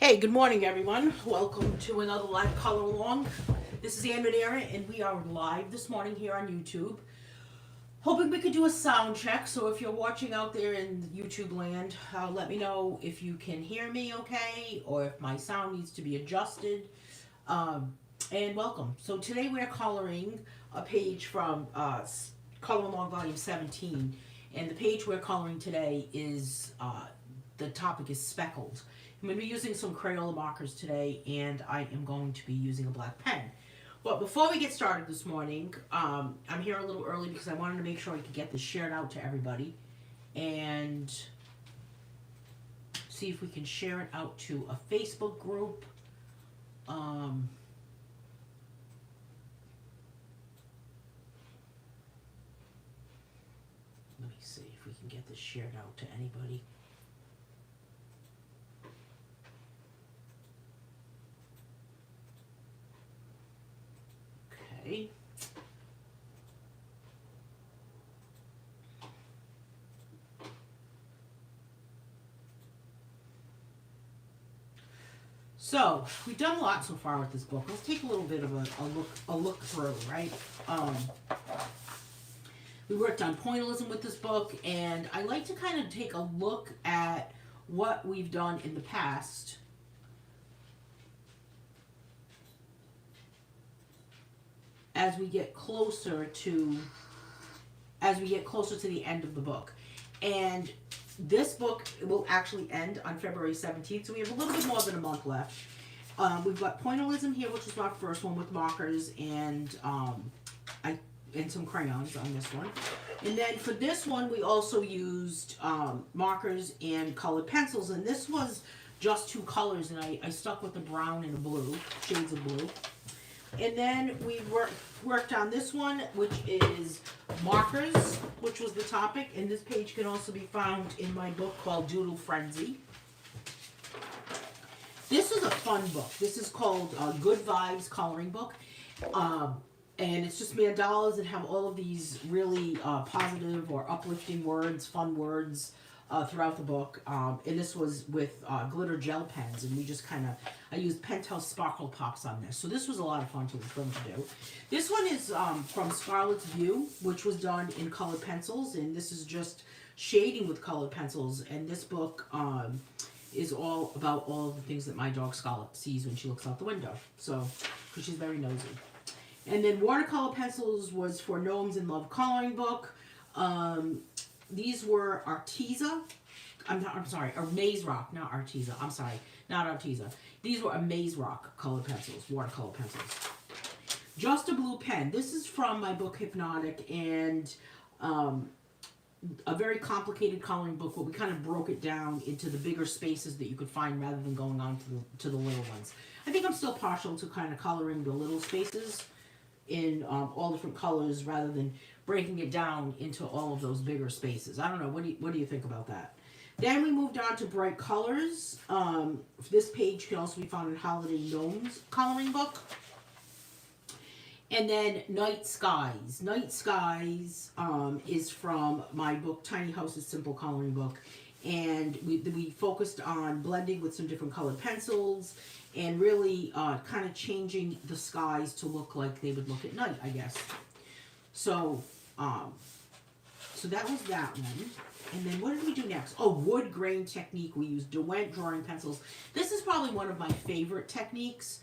Hey, good morning, everyone. Welcome to another live color along. This is Anne Manera, and we are live this morning here on YouTube. Hoping we could do a sound check. So if you're watching out there in YouTube land, let me know if you can hear me okay, or if my sound needs to be adjusted. Um, and welcome. So today we're coloring a page from Color Along Volume 17, and the page we're coloring today is the topic is speckled. I'm going to be using some Crayola markers today, and I am going to be using a black pen. But before we get started this morning, I'm here a little early because I wanted to make sure I could get this shared out to everybody and see if we can share it out to a Facebook group. Let me see if we can get this shared out to anybody. Okay. So we've done a lot so far with this book. Let's take a little bit of a look through, right? We worked on pointillism with this book, and I like to kind of take a look at what we've done in the past as we get closer to the end of the book. And this book will actually end on February 17th, so we have a little bit more than a month left. We've got pointillism here, which is our first one with markers and some crayons on this one. And then for this one, we also used markers and colored pencils, and this was just two colors, and I stuck with the brown and the blue, shades of blue. And then we worked on this one, which is markers, which was the topic. And this page can also be found in my book called Doodle Frenzy. This is a fun book. This is called Good Vibes Coloring Book. And it's just mandalas that have all of these really positive or uplifting words, fun words throughout the book. And this was with glitter gel pens, and we just I used Penthouse Sparkle Pops on this. So this was a lot of fun to do. This one is from Scarlet's View, which was done in colored pencils, and this is just shading with colored pencils. And this book is all about all of the things that my dog Scarlet sees when she looks out the window. So, because she's very nosy. And then watercolor pencils was for Gnomes in Love coloring book. These were Arteza. I'm sorry, Maze Rock, not Arteza. I'm sorry, not Arteza. These were Maze Rock colored pencils, watercolor pencils. Just a Blue Pen. This is from my book Hypnotic, and a very complicated coloring book where we kind of broke it down into the bigger spaces that you could find rather than going on to the little ones. I think I'm still partial to kind of coloring the little spaces in all different colors rather than breaking it down into all of those bigger spaces. I don't know. What do you think about that? Then we moved on to bright colors. This page can also be found in Holiday Gnomes coloring book. And then Night Skies. Night Skies is from my book Tiny Houses Simple Coloring Book. And we focused on blending with some different colored pencils and really kind of changing the skies to look like they would look at night, I guess. So that was that one. And then what did we do next? Oh, wood grain technique. We used Derwent drawing pencils. This is probably one of my favorite techniques.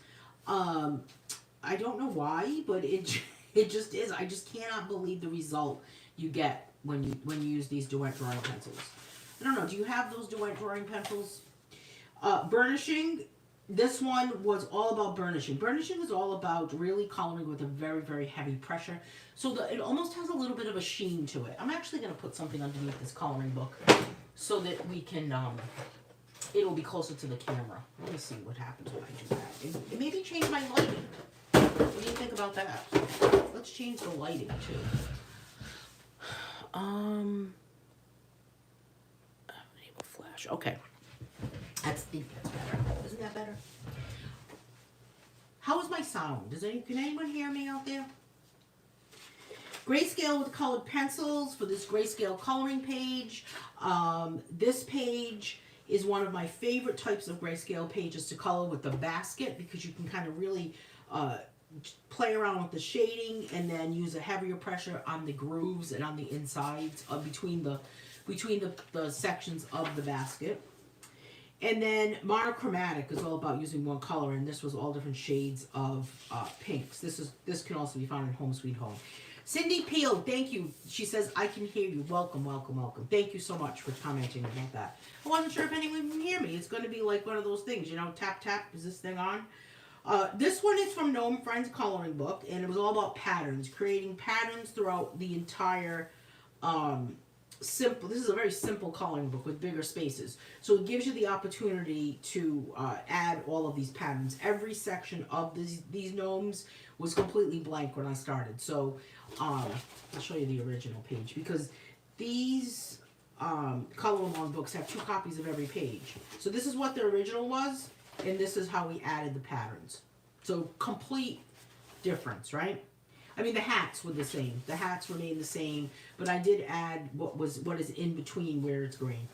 I don't know why, but it just is. I just cannot believe the result you get when you use these Derwent drawing pencils. I don't know. Do you have those Derwent drawing pencils? Burnishing. This one was all about burnishing. Burnishing is all about really coloring with a very, very heavy pressure. So it almost has a little bit of a sheen to it. I'm actually going to put something underneath this coloring book so that we can, it'll be closer to the camera. Let me see what happens when I do that. It maybe change my lighting. What do you think about that? Let's change the lighting too. Enable flash. Okay. That's better. Isn't that better? How is my sound? Can anyone hear me out there? Grayscale with colored pencils for this grayscale coloring page. This page is one of my favorite types of grayscale pages to color with the basket, because you can kind of really play around with the shading and then use a heavier pressure on the grooves and on the insides of between the sections of the basket. And then monochromatic is all about using one color, and this was all different shades of pinks. This can also be found in Home Sweet Home. Cindy Peel, thank you. She says, I can hear you. Welcome, welcome, welcome. Thank you so much for commenting about that. I wasn't sure if anyone can hear me. It's going to be like one of those things, you know, tap, tap. Is this thing on? This one is from Gnome Friends Coloring Book, and it was all about patterns, creating patterns throughout the entire this is a very simple coloring book with bigger spaces. So it gives you the opportunity to add all of these patterns. Every section of these gnomes was completely blank when I started. So I'll show you the original page, because these Coloring Along books have 2 copies of every page. So this is what the original was, and this is how we added the patterns. So complete difference, right? I mean, the hats were the same. The hats remained the same, but I did add what is in between where it's green.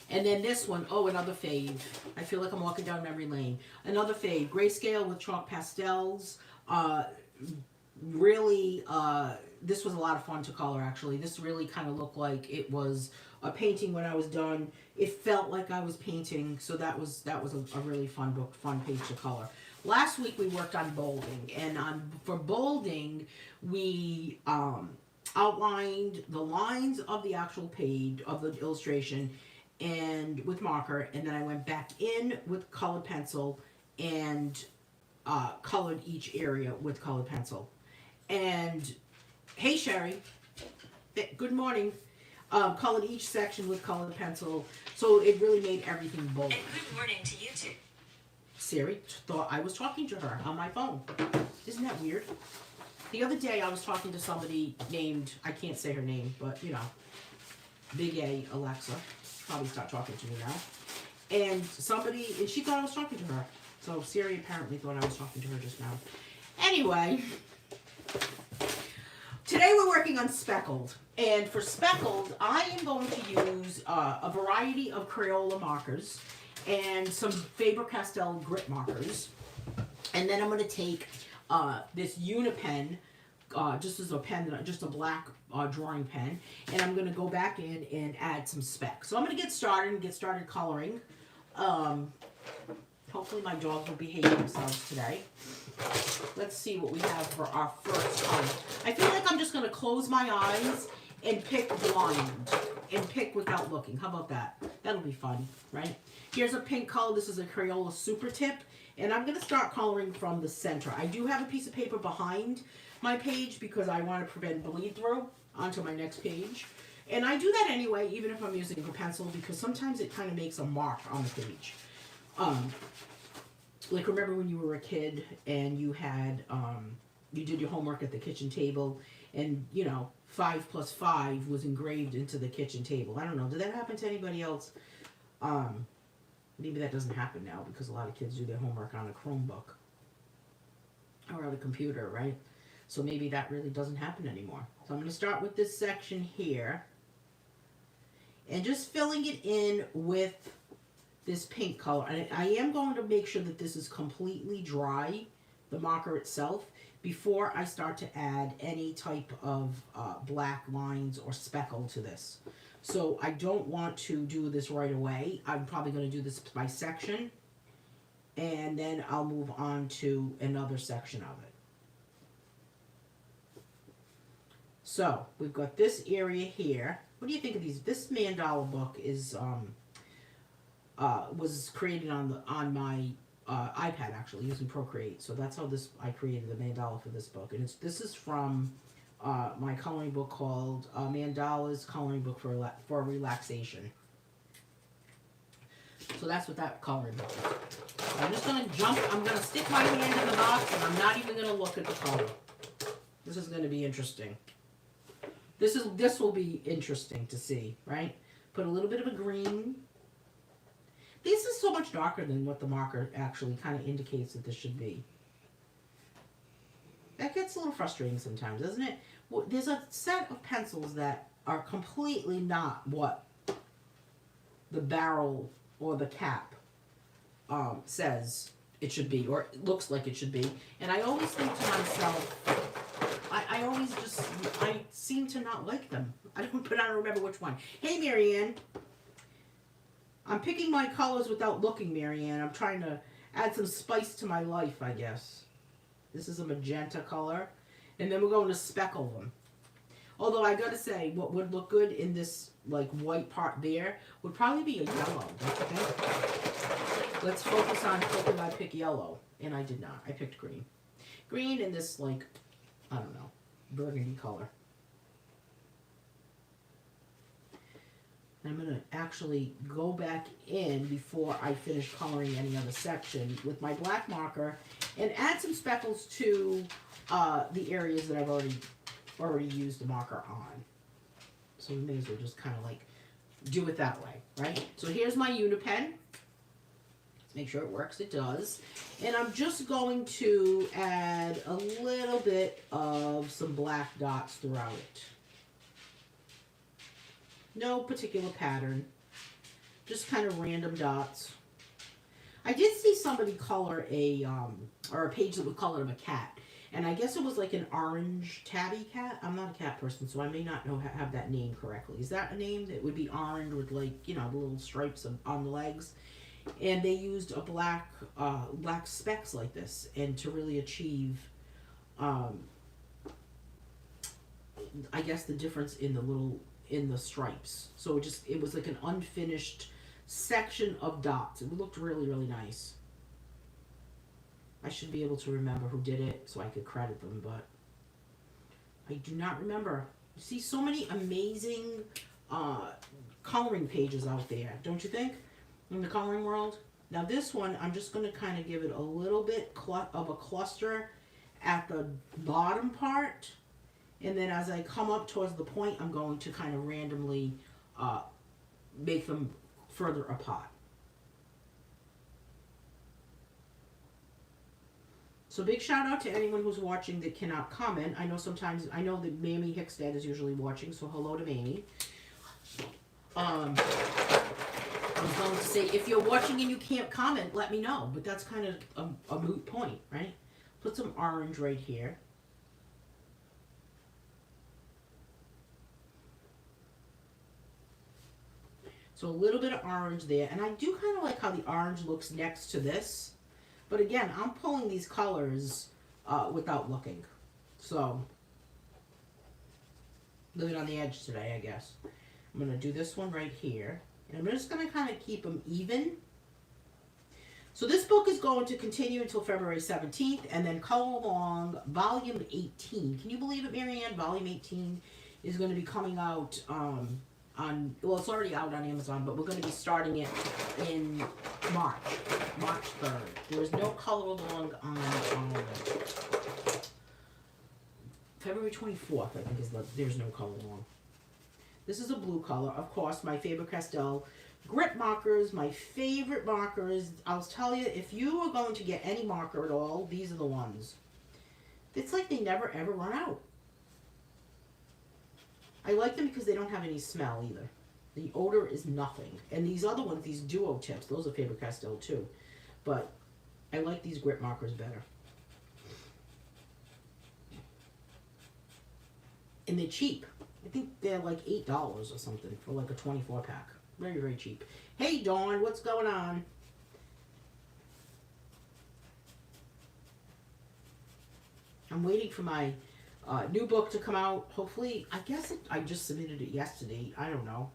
And then this one, oh, another fave. I feel like I'm walking down memory lane. Another fave, Grayscale with chalk pastels. Really, this was a lot of fun to color, actually. This really kind of looked like it was a painting when I was done. It felt like I was painting, so that was a really fun book, fun page to color. Last week we worked on bolding, and for bolding we outlined the lines of the actual page of the illustration and with marker, and then I went back in with colored pencil and colored each area with colored pencil. And hey Sherry, good morning. Colored each section with colored pencil, so it really made everything bold. And good morning to you too. Siri thought I was talking to her on my phone. Isn't that weird? The other day I was talking to somebody named, I can't say her name, but you know, Big A Alexa. Probably stop talking to me now. And she thought I was talking to her. So Siri apparently thought I was talking to her just now. Anyway, today we're working on Speckled. And for Speckled, I am going to use a variety of Crayola markers and some Faber-Castell grit markers. And then I'm going to take this Unipen, just as a pen, just a black drawing pen, and I'm going to go back in and add some speck. So I'm going to get started coloring. Hopefully my dogs will behave themselves today. Let's see what we have for our first color. I feel like I'm just going to close my eyes and pick blind and pick without looking. How about that? That'll be fun, right? Here's a pink color. This is a Crayola Super Tip, and I'm going to start coloring from the center. I do have a piece of paper behind my page because I want to prevent bleed through onto my next page. And I do that anyway, even if I'm using a pencil, because sometimes it kind of makes a mark on the page. Like remember when you were a kid and you had, you did your homework at the kitchen table, and you know, 5 + 5 was engraved into the kitchen table. I don't know, did that happen to anybody else? Maybe that doesn't happen now because a lot of kids do their homework on a Chromebook or on a computer, right? So maybe that really doesn't happen anymore. So I'm going to start with this section here and just filling it in with this pink color. And I am going to make sure that this is completely dry, the marker itself, before I start to add any type of black lines or speckle to this. So I don't want to do this right away. I'm probably going to do this by section, and then I'll move on to another section of it. So we've got this area here. What do you think of these? This mandala book is was created on my iPad, actually, using Procreate. So that's how I created the mandala for this book. And this is from my coloring book called Mandalas Coloring Book for Relaxation. So that's what that coloring book is. I'm just going to I'm going to stick my hand in the box, and I'm not even going to look at the color. This is going to be interesting. This will be interesting to see, right? Put a little bit of a green. This is so much darker than what the marker actually kind of indicates that this should be. That gets a little frustrating sometimes, doesn't it? Well, there's a set of pencils that are completely not what the barrel or the cap says it should be, or it looks like it should be. And I always think to myself, I seem to not like them. I don't remember which one. Hey, Marianne. I'm picking my colors without looking, Marianne. I'm trying to add some spice to my life, I guess. This is a magenta color. And then we're going to speckle them. Although I gotta say, what would look good in this like white part there would probably be a yellow, don't you think? Let's focus on hoping I pick yellow. And I did not. I picked green. Green in this like, I don't know, burgundy color. I'm going to actually go back in before I finish coloring any other section with my black marker and add some speckles to the areas that I've already used the marker on. So we may as well just kind of like do it that way, right? So here's my Unipen. Let's make sure it works. It does. And I'm just going to add a little bit of some black dots throughout it. No particular pattern, just kind of random dots. I did see somebody color or a page that would color of a cat, and I guess it was like an orange tabby cat. I'm not a cat person, so I may not have that name correctly. Is that a name that would be orange with like, you know, the little stripes on the legs? And they used a black specks like this, and to really achieve, I guess the difference in the stripes. So it was like an unfinished section of dots. It looked really, really nice. I should be able to remember who did it so I could credit them, but I do not remember. You see so many amazing coloring pages out there, don't you think? In the coloring world. Now this one, I'm just going to kind of give it a little bit of a cluster at the bottom part. And then as I come up towards the point, I'm going to kind of randomly make them further apart. So big shout out to anyone who's watching that cannot comment. I know that Mamie Hickstead is usually watching, so hello to Mamie. I was going to say, if you're watching and you can't comment, let me know. But that's kind of a moot point, right? Put some orange right here. So a little bit of orange there. And I do kind of like how the orange looks next to this. But again, I'm pulling these colors without looking. So, living on the edge today, I guess. I'm going to do this one right here. And I'm just going to kind of keep them even. So this book is going to continue until February 17th. And then Color Along Volume 18. Can you believe it, Marianne? Volume 18 is going to be coming out well, it's already out on Amazon, but we're going to be starting it in March 3rd. There is no Color Along on February 24th, I think there's no Color Along. This is a blue color, of course, my Faber-Castell grip markers, my favorite markers. I'll tell you, if you are going to get any marker at all, these are the ones. It's like they never ever run out. I like them because they don't have any smell either. The odor is nothing. And these other ones, these duo tips, those are Faber-Castell too. But I like these grip markers better. And they're cheap. I think they're like $8 or something for like a 24 pack. Very, very cheap. Hey Dawn, what's going on? I'm waiting for my new book to come out. Hopefully, I just submitted it yesterday. I don't know.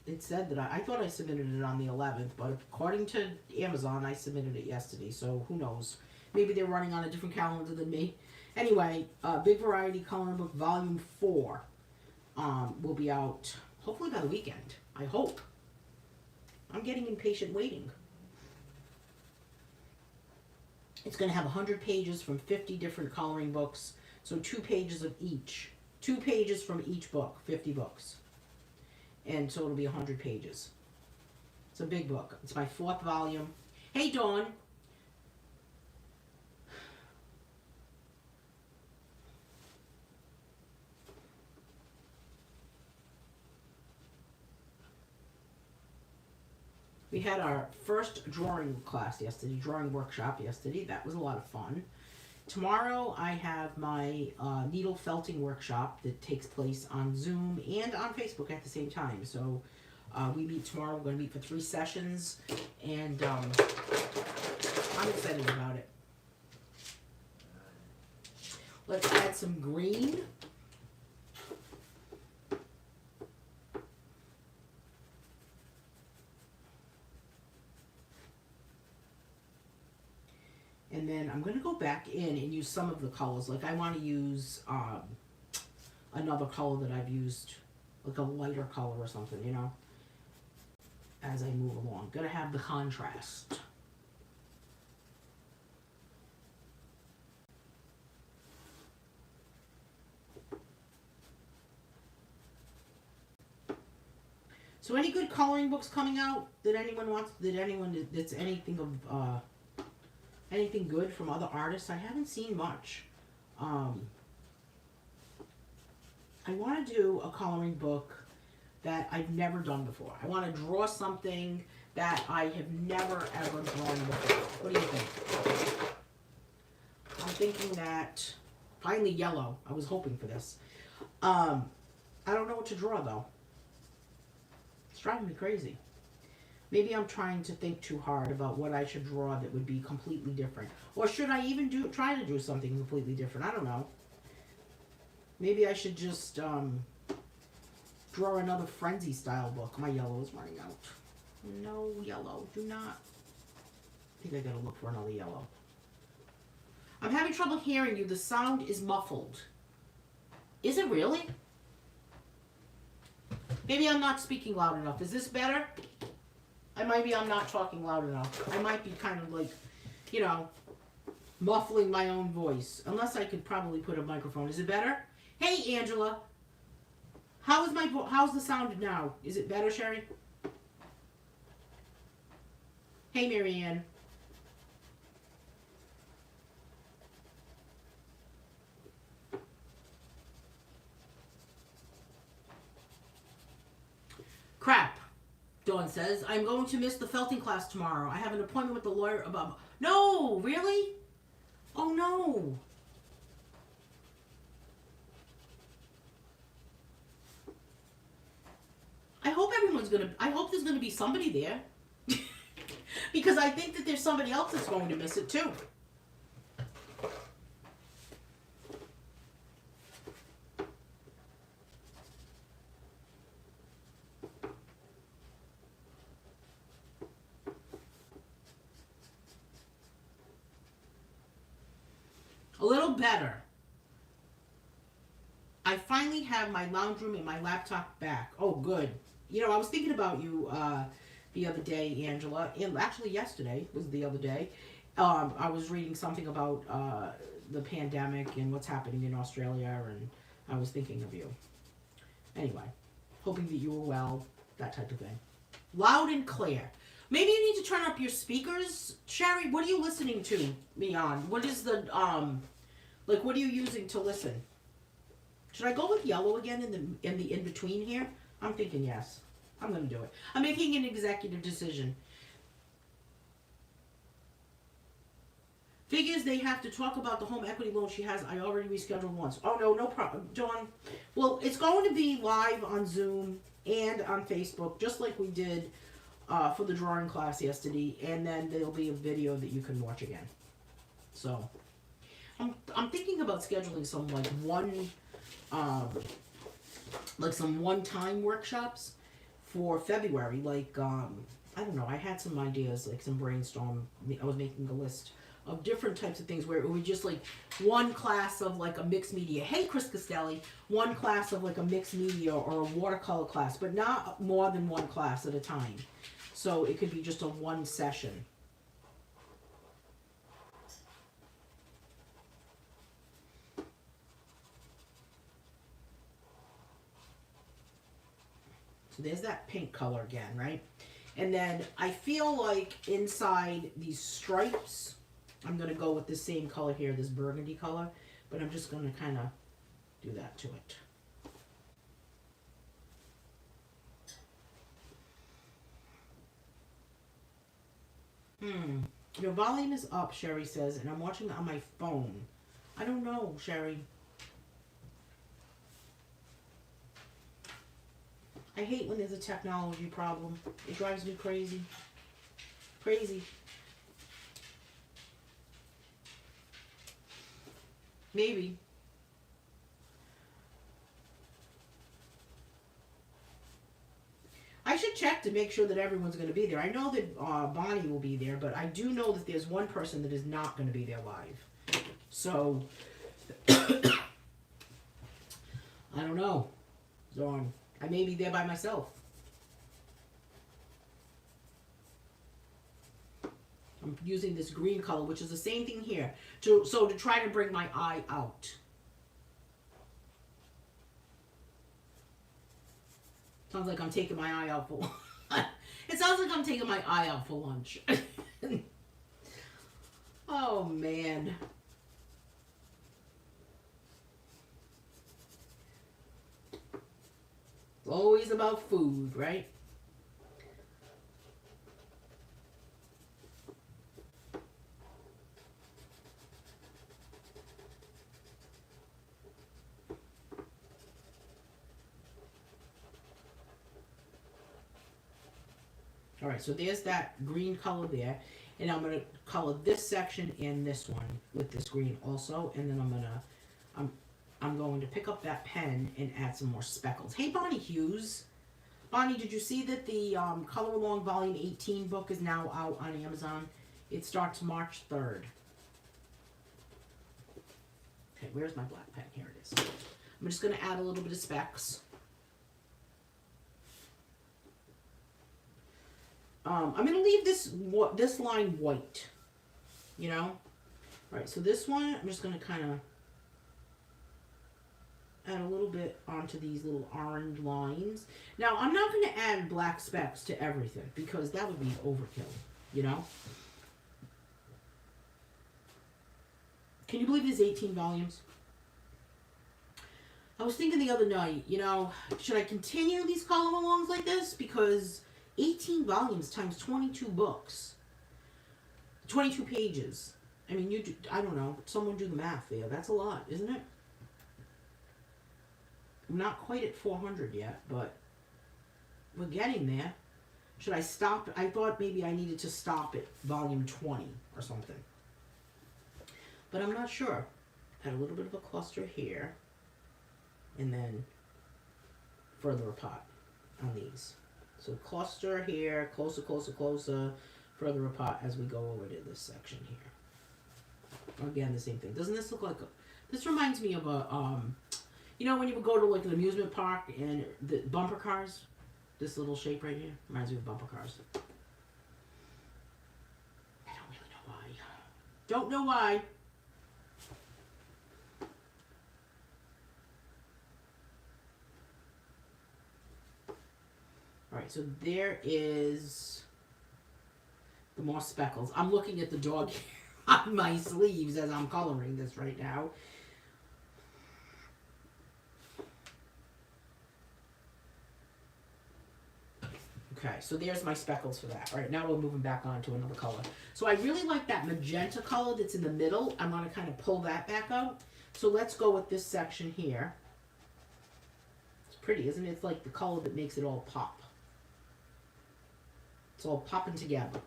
It said that I thought I submitted it on the 11th, but according to Amazon, I submitted it yesterday. So who knows? Maybe they're running on a different calendar than me. Anyway, Big Variety Coloring Book Volume 4 will be out hopefully by the weekend. I hope. I'm getting impatient waiting. It's going to have 100 pages from 50 different coloring books. So 2 pages of each. 2 pages from each book. 50 books. And so it'll be 100 pages. It's a big book. It's my 4th volume. Hey, Dawn. We had our first drawing class yesterday, drawing workshop yesterday. That was a lot of fun. Tomorrow I have my needle felting workshop that takes place on Zoom and on Facebook at the same time. So we meet tomorrow. We're going to meet for 3 sessions, and I'm excited about it. Let's add some green. And then I'm going to go back in and use some of the colors. Like I want to use another color that I've used, like a lighter color or something, you know, as I move along. Got to have the contrast. So any good coloring books coming out that anyone wants, that's anything of, anything good from other artists? I haven't seen much. I want to do a coloring book that I've never done before. I want to draw something that I have never ever drawn before. What do you think? I'm thinking that, finally yellow. I was hoping for this. I don't know what to draw though. It's driving me crazy. Maybe I'm trying to think too hard about what I should draw that would be completely different. Or should I even try to do something completely different? I don't know. Maybe I should just draw another Frenzy style book. My yellow is running out. No yellow. Do not. I think I gotta look for another yellow. I'm having trouble hearing you. The sound is muffled. Is it really? Maybe I'm not speaking loud enough. Is this better? Maybe I'm not talking loud enough. I might be kind of like, you know, muffling my own voice. Unless I could probably put a microphone. Is it better? Hey, Angela. How's the sound now? Is it better, Sherry? Hey, Marianne. Crap. Dawn says, I'm going to miss the felting class tomorrow. I have an appointment with the lawyer about... No, really? Oh, no. I hope there's going to be somebody there. Because I think that there's somebody else that's going to miss it, too. A little better. I finally have my lounge room and my laptop back. Oh, good. You know, I was thinking about you the other day, Angela. And actually, yesterday was the other day. I was reading something about the pandemic and what's happening in Australia, and I was thinking of you. Anyway, hoping that you were well, that type of thing. Loud and clear. Maybe you need to turn up your speakers, Sherry. What are you listening to me on? What is the like? What are you using to listen? Should I go with yellow again in the in between here? I'm thinking yes. I'm gonna do it. I'm making an executive decision. Figures they have to talk about the home equity loan she has. I already rescheduled once. Oh no problem, Dawn. Well, it's going to be live on Zoom and on Facebook, just like we did for the drawing class yesterday, and then there'll be a video that you can watch again. So, I'm thinking about scheduling some some one-time workshops for February. Like I don't know. I had some ideas, like some brainstorm. I was making a list of different types of things where it would just like one class of like a mixed media. Hey, Chris Costelli. One class of like a mixed media or a watercolor class, but not more than one class at a time. So it could be just a one session. So there's that pink color again, right? And then I feel like inside these stripes, I'm going to go with the same color here, this burgundy color, but I'm just going to kind of do that to it. Your volume is up, Sherry says, and I'm watching it on my phone. I don't know, Sherry. I hate when there's a technology problem. It drives me crazy. Crazy. Maybe. I should check to make sure that everyone's going to be there. I know that Bonnie will be there, but I do know that there's one person that is not going to be there live. So, I don't know. So, I may be there by myself. I'm using this green color, which is the same thing here, to try to bring my eye out. Sounds like I'm taking my eye out for it sounds like I'm taking my eye out for lunch. Oh, man. It's always about food, right? All right, so there's that green color there, and I'm gonna color this section and this one with this green also, and then I'm going to pick up that pen and add some more speckles. Hey, Bonnie Hughes. Bonnie, did you see that the Color Along Volume 18 book is now out on Amazon? It starts March 3rd. Okay, where's my black pen? Here it is. I'm just gonna add a little bit of specks. I'm going to leave this line white, you know? All right, so this one, I'm just going to kind of add a little bit onto these little orange lines. Now, I'm not going to add black specks to everything because that would be overkill, you know? Can you believe there's 18 volumes? I was thinking the other night, you know, should I continue these color-alongs like this? Because 18 volumes times 22 books. 22 pages. I mean, I don't know. Someone do the math there. That's a lot, isn't it? I'm not quite at 400 yet, but we're getting there. Should I stop? I thought maybe I needed to stop at volume 20 or something. But I'm not sure. Add a little bit of a cluster here. And then further apart on these. So cluster here, closer, closer, closer, further apart as we go over to this section here. Again, the same thing. Doesn't this look like this reminds me of a, you know, when you would go to like an amusement park and the bumper cars? This little shape right here reminds me of bumper cars. I don't really know why. Don't know why. Alright, so there is the more speckles. I'm looking at the dog on my sleeves as I'm coloring this right now. Okay, so there's my speckles for that. All right, now we're moving back on to another color. So I really like that magenta color that's in the middle. I'm going to kind of pull that back out. So let's go with this section here. It's pretty, isn't it? It's like the color that makes it all pop. It's all popping together.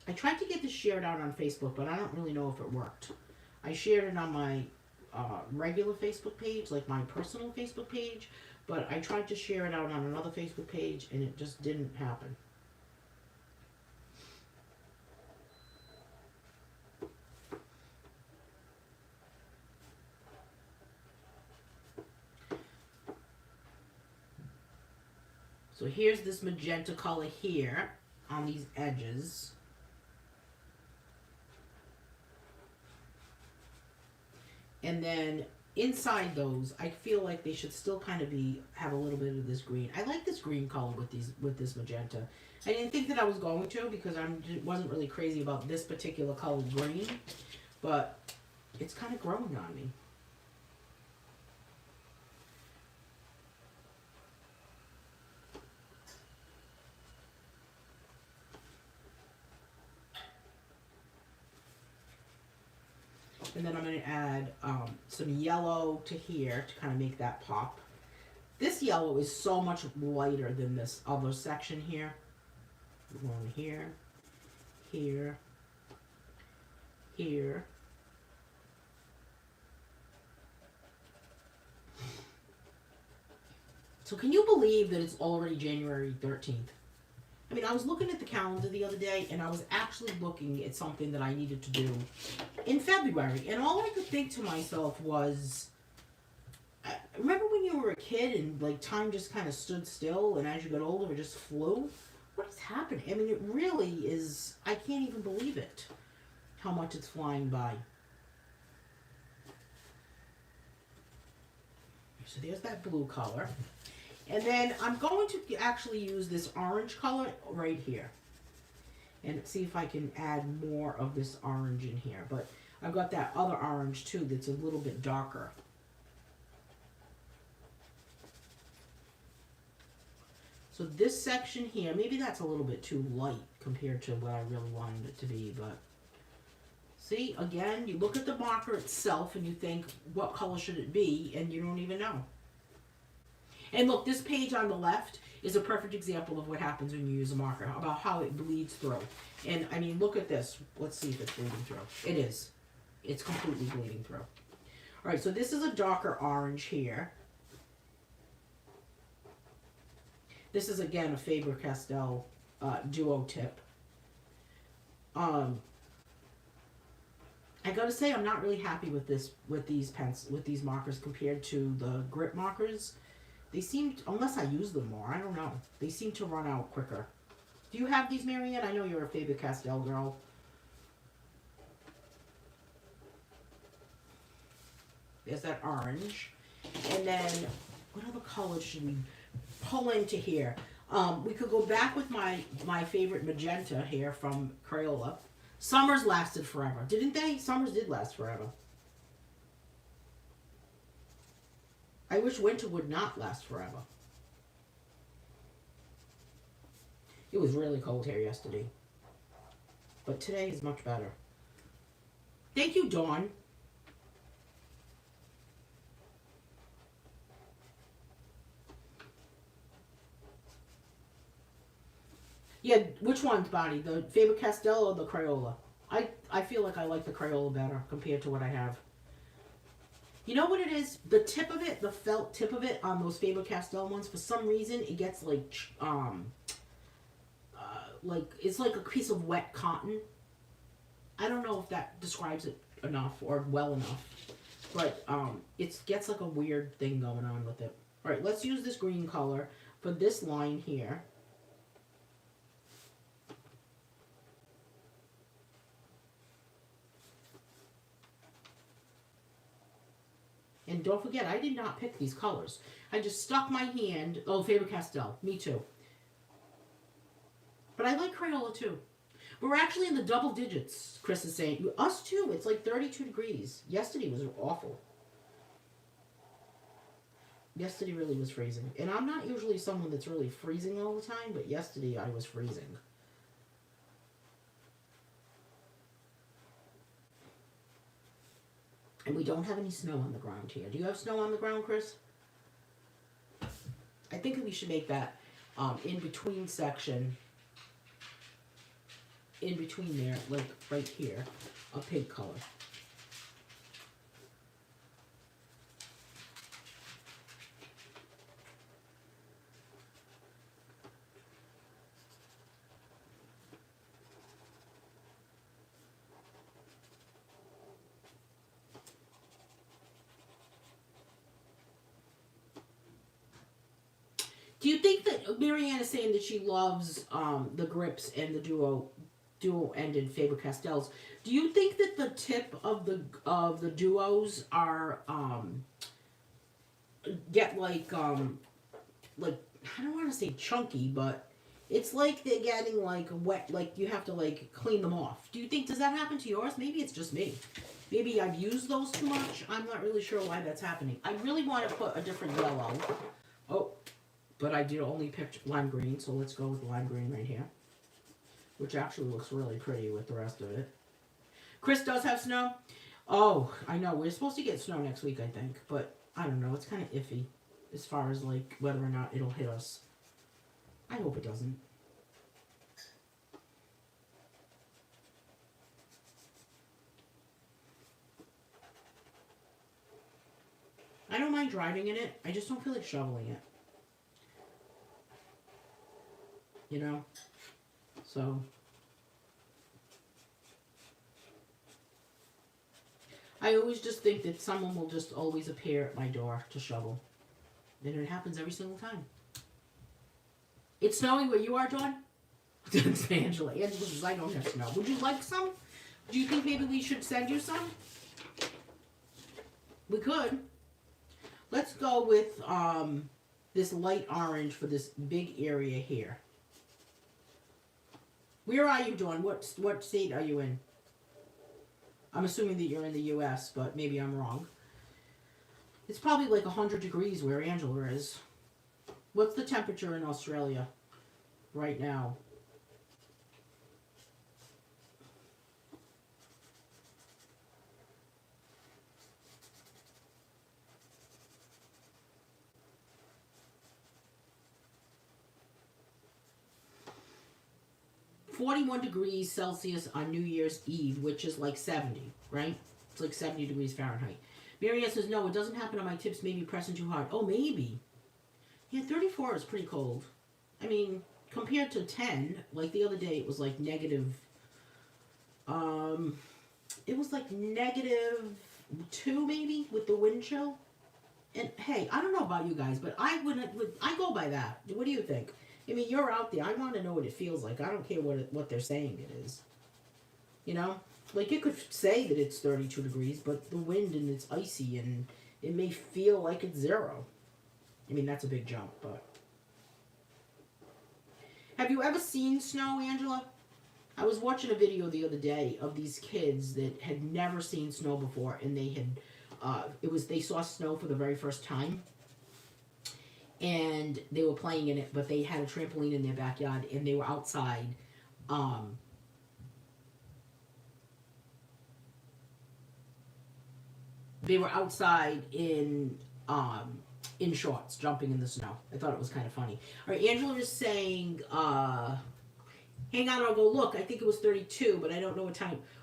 I tried to get this shared out on Facebook, but I don't really know if it worked. I shared it on my regular Facebook page, like my personal Facebook page, but I tried to share it out on another Facebook page, and it just didn't happen. So here's this magenta color here on these edges. And then inside those, I feel like they should still kind of have a little bit of this green. I like this green color with this magenta. I didn't think that I was going to because I wasn't really crazy about this particular color green, but it's kind of growing on me. And then I'm going to add some yellow to here to kind of make that pop. This yellow is so much lighter than this other section here. Going here, here, here. So can you believe that it's already January 13th? I mean, I was looking at the calendar the other day, and I was actually looking at something that I needed to do in February. And all I could think to myself was, remember when you were a kid and, like, time just kind of stood still, and as you got older, it just flew? What is happening? I mean, it really is, I can't even believe it, how much it's flying by. So there's that blue color. And then I'm going to actually use this orange color right here. And see if I can add more of this orange in here. But I've got that other orange too that's a little bit darker. So this section here, maybe that's a little bit too light compared to what I really wanted it to be. But see, again, you look at the marker itself and you think, what color should it be? And you don't even know. And look, this page on the left is a perfect example of what happens when you use a marker, about how it bleeds through. And, I mean, look at this. Let's see if it's bleeding through. It is. It's completely bleeding through. All right, so this is a darker orange here. This is, again, a Faber-Castell duo tip. I gotta say, I'm not really happy with these markers compared to the grip markers. They seem, unless I use them more, I don't know. They seem to run out quicker. Do you have these, Marianne? I know you're a Faber-Castell girl. There's that orange. And then, what other colors should we pull into here? We could go back with my favorite magenta here from Crayola. Summers lasted forever, didn't they? Summers did last forever. I wish winter would not last forever. It was really cold here yesterday. But today is much better. Thank you, Dawn. Yeah, which one's Bonnie? The Faber-Castell or the Crayola? I feel like I like the Crayola better compared to what I have. You know what it is? The tip of it, the felt tip of it on those Faber-Castell ones, for some reason, it gets like it's like a piece of wet cotton. I don't know if that describes it enough or well enough, but it gets like a weird thing going on with it. All right, let's use this green color for this line here. And don't forget, I did not pick these colors. I just stuck my hand. Oh, Faber-Castell. Me too. But I like Crayola too. We're actually in the double digits, Chris is saying. Us too. It's like 32 degrees. Yesterday was awful. Yesterday really was freezing. And I'm not usually someone that's really freezing all the time, but yesterday I was freezing. And we don't have any snow on the ground here. Do you have snow on the ground, Chris? I think we should make that in between section, in between there, like right here, a pink color. Do you think that Marianne is saying that she loves the grips and the dual-ended Faber-Castells? Do you think that the tip of the duos are get like I don't want to say chunky, but it's like they're getting like wet, like you have to like clean them off. Do you think, does that happen to yours? Maybe it's just me. Maybe I've used those too much. I'm not really sure why that's happening. I really want to put a different yellow. Oh. But I did only pick lime green, so let's go with lime green right here. Which actually looks really pretty with the rest of it. Chris does have snow. Oh, I know. We're supposed to get snow next week, I think. But I don't know. It's kind of iffy as far as like whether or not it'll hit us. I hope it doesn't. I don't mind driving in it. I just don't feel like shoveling it. You know? So. I always just think that someone will just always appear at my door to shovel. And it happens every single time. It's snowing where you are, Dawn? Angela. Angela says, I don't have snow. Would you like some? Do you think maybe we should send you some? We could. Let's go with this light orange for this big area here. Where are you, Dawn? What state are you in? I'm assuming that you're in the U.S., but maybe I'm wrong. It's probably like 100 degrees where Angela is. What's the temperature in Australia right now? (41°C) on New Year's Eve, which is like 70, right? It's like 70 degrees Fahrenheit. Marianne says, no, it doesn't happen on my tips. Maybe pressing too hard. Oh, maybe. Yeah, 34 is pretty cold. I mean, compared to 10, like the other day, it was like negative. It was like -2 maybe with the wind chill. And hey, I don't know about you guys, but I go by that. What do you think? I mean, you're out there. I want to know what it feels like. I don't care what they're saying it is. You know? Like, it could say that it's 32 degrees, but the wind and it's icy and it may feel like it's 0. I mean, that's a big jump, but... Have you ever seen snow, Angela? I was watching a video the other day of these kids that had never seen snow before, and they had... they saw snow for the very first time. And they were playing in it, but they had a trampoline in their backyard, and they were outside. They were outside in shorts, jumping in the snow. I thought it was kind of funny. All right, Angela is saying, hang on, I'll go look. I think it was 32, but I don't know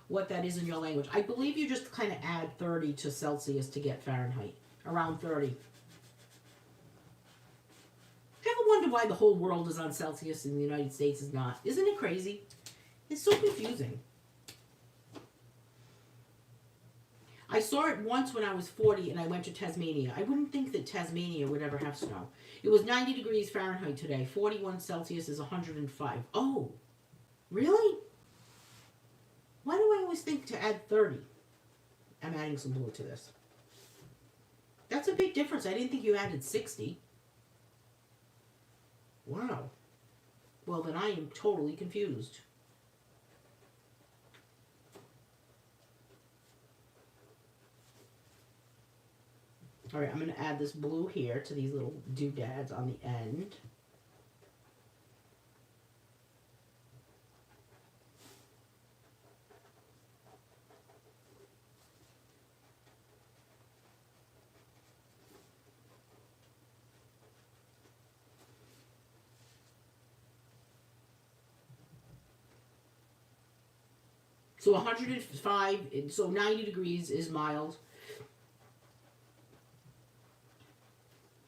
what that is in your language. I believe you just kind of add 30 to Celsius to get Fahrenheit. Around 30. I ever wonder why the whole world is on Celsius and the United States is not? Isn't it crazy? It's so confusing. I saw it once when I was 40 and I went to Tasmania. I wouldn't think that Tasmania would ever have snow. It was 90 degrees Fahrenheit today. 41 Celsius is 105. Oh, really? Why do I always think to add 30? I'm adding some blue to this. That's a big difference. I didn't think you added 60. Wow. Well, then I am totally confused. All right, I'm going to add this blue here to these little doodads on the end. So 105, so 90 degrees is mild.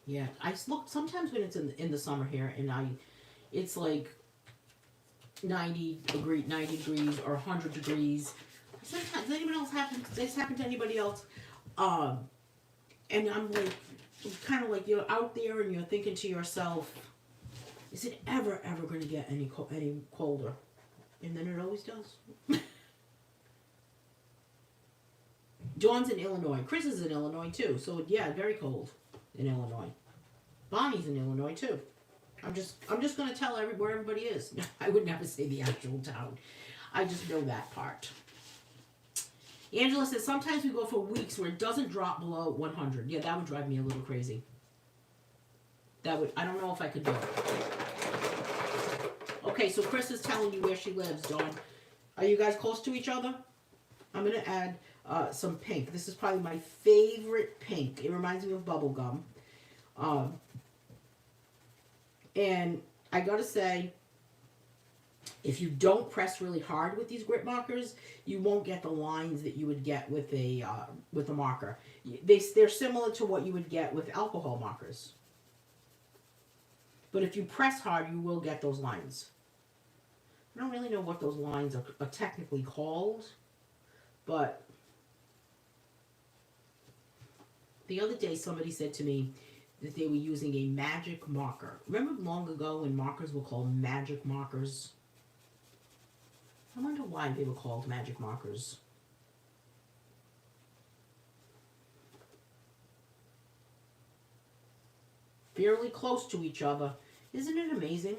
Yeah, I look sometimes when it's in the summer here, and it's like 90 degrees or 100 degrees. Sometimes, does anyone else happen? Does this happen to anybody else? And I'm like, kind of like you're out there and you're thinking to yourself, is it ever going to get any colder? And then it always does. Dawn's in Illinois. Chris is in Illinois too. So yeah, very cold in Illinois. Bonnie's in Illinois too. I'm just gonna tell where everybody is. I would never say the actual town. I just know that part. Angela says sometimes we go for weeks where it doesn't drop below 100. Yeah, that would drive me a little crazy. I don't know if I could do it. Okay, so Chris is telling you where she lives, Dawn. Are you guys close to each other? I'm gonna add some pink. This is probably my favorite pink. It reminds me of bubble gum. And I gotta say, if you don't press really hard with these grit markers, you won't get the lines that you would get with a marker. They're similar to what you would get with alcohol markers. But if you press hard, you will get those lines. I don't really know what those lines are technically called, but the other day somebody said to me that they were using a magic marker. Remember long ago when markers were called magic markers? I wonder why they were called magic markers. Fairly close to each other. Isn't it amazing?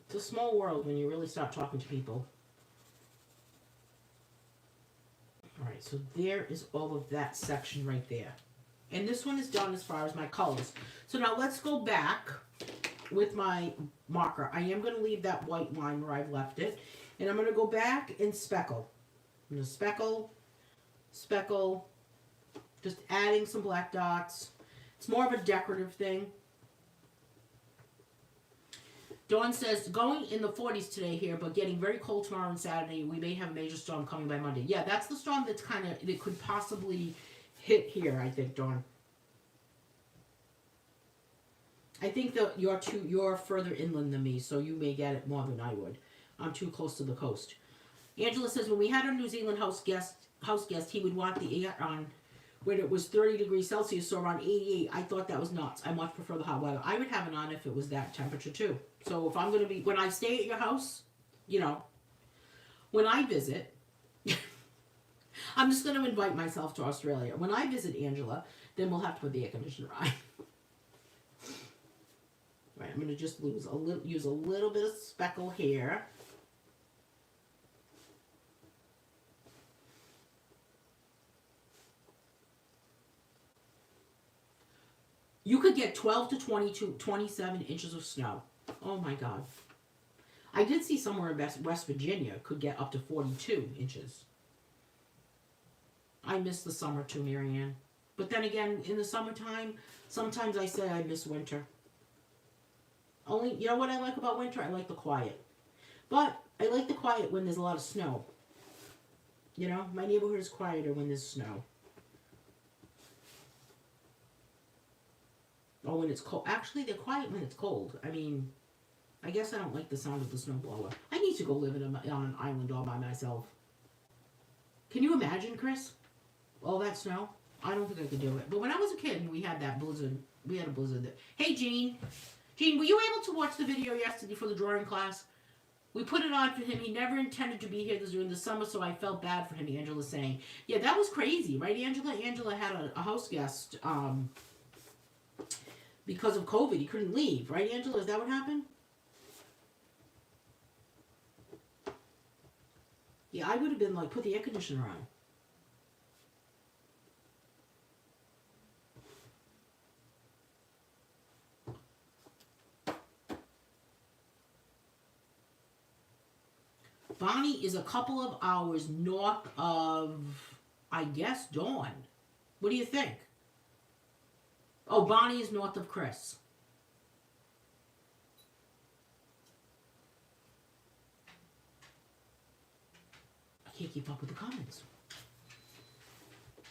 It's a small world when you really start talking to people. Alright, so there is all of that section right there. And this one is done as far as my colors. So now let's go back with my marker. I am going to leave that white line where I've left it. And I'm going to go back and speckle. I'm going to speckle, speckle, just adding some black dots. It's more of a decorative thing. Dawn says, going in the 40s today here, but getting very cold tomorrow and Saturday. We may have a major storm coming by Monday. Yeah, that's the storm that's that could possibly hit here, I think, Dawn. I think that you're further inland than me, so you may get it more than I would. I'm too close to the coast. Angela says, when we had our New Zealand house guest, he would want the air on when it was 30 degrees Celsius, so around 88. I thought that was nuts. I much prefer the hot weather. I would have it on if it was that temperature too. So if I'm going to be, when I stay at your house, you know, when I visit, I'm just going to invite myself to Australia. When I visit Angela, then we'll have to put the air conditioner on. Right, I'm going to just use a little bit of speckle here. You could get 12 to 22, 27 inches of snow. Oh my God. I did see somewhere in West Virginia could get up to 42 inches. I miss the summer too, Marianne. But then again, in the summertime, sometimes I say I miss winter. Only, you know what I like about winter? I like the quiet. But I like the quiet when there's a lot of snow. You know, my neighborhood is quieter when there's snow. Oh, when it's cold. Actually, they're quiet when it's cold. I mean, I guess I don't like the sound of the snowblower. I need to go live on an island all by myself. Can you imagine, Chris? All that snow? I don't think I could do it. But when I was a kid, we had that blizzard. We had a blizzard. Hey, Jean. Jean, were you able to watch the video yesterday for the drawing class? We put it on for him. He never intended to be here during the summer, so I felt bad for him, Angela's saying. Yeah, that was crazy, right, Angela? Angela had a house guest because of COVID. He couldn't leave, right, Angela? Is that what happened? Yeah, I would have been like, put the air conditioner on. Bonnie is a couple of hours north of, I guess, Dawn. What do you think? Oh, Bonnie is north of Chris. I can't keep up with the comments.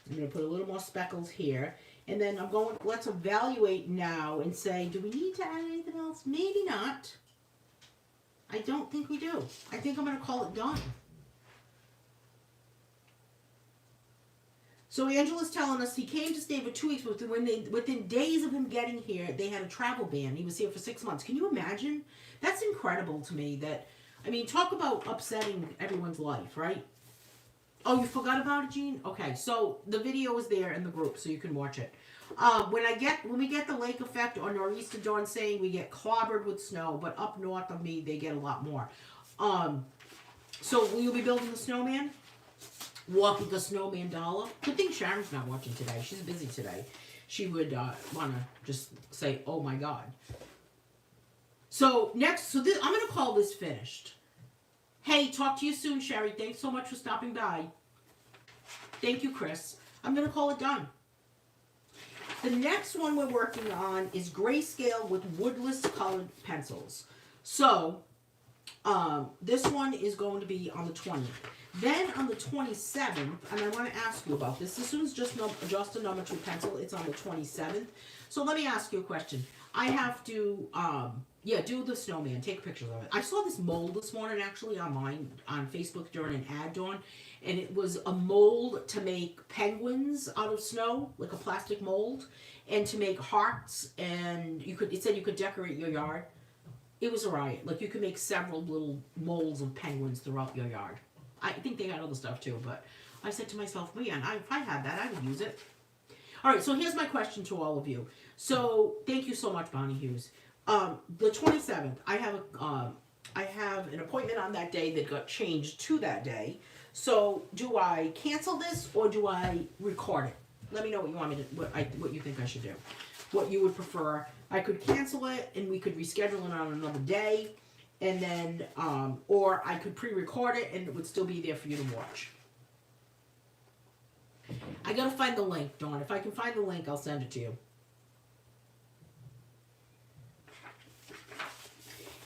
I'm going to put a little more speckles here. And then I'm going, let's evaluate now and say, do we need to add anything else? Maybe not. I don't think we do. I think I'm going to call it done. So Angela's telling us he came to stay for 2 weeks, but within days of him getting here, they had a travel ban. He was here for 6 months. Can you imagine? That's incredible to me. I mean, talk about upsetting everyone's life, right? Oh, you forgot about it, Jean? Okay, so the video is there in the group, so you can watch it. When we get the lake effect or nor'easter, Dawn saying we get clobbered with snow, but up north of me they get a lot more. So will you be building the snowman? Walking the snowman dollar? Good thing Sharon's not watching today. She's busy today. She would want to just say, oh my God. So next, so this, I'm going to call this finished. Hey, talk to you soon, Sherry. Thanks so much for stopping by. Thank you, Chris. I'm going to call it done. The next one we're working on is Grayscale with Woodless colored pencils. So, this one is going to be on the 20th. Then on the 27th, and I want to ask you about this. This one's just a number 2 pencil. It's on the 27th. So let me ask you a question. I have to, do the snowman. Take pictures of it. I saw this mold this morning actually online on Facebook during an ad, Dawn. And it was a mold to make penguins out of snow, like a plastic mold, and to make hearts. And it said you could decorate your yard. It was a riot. Like, you could make several little molds of penguins throughout your yard. I think they had other stuff too, but I said to myself, man, if I had that, I would use it. All right, so here's my question to all of you. So, thank you so much, Bonnie Hughes. The 27th, I have an appointment on that day that got changed to that day. So, do I cancel this or do I record it? Let me know what you want me to, what you think I should do. What you would prefer. I could cancel it and we could reschedule it on another day, and then, or I could pre-record it and it would still be there for you to watch. I gotta find the link, Dawn. If I can find the link, I'll send it to you.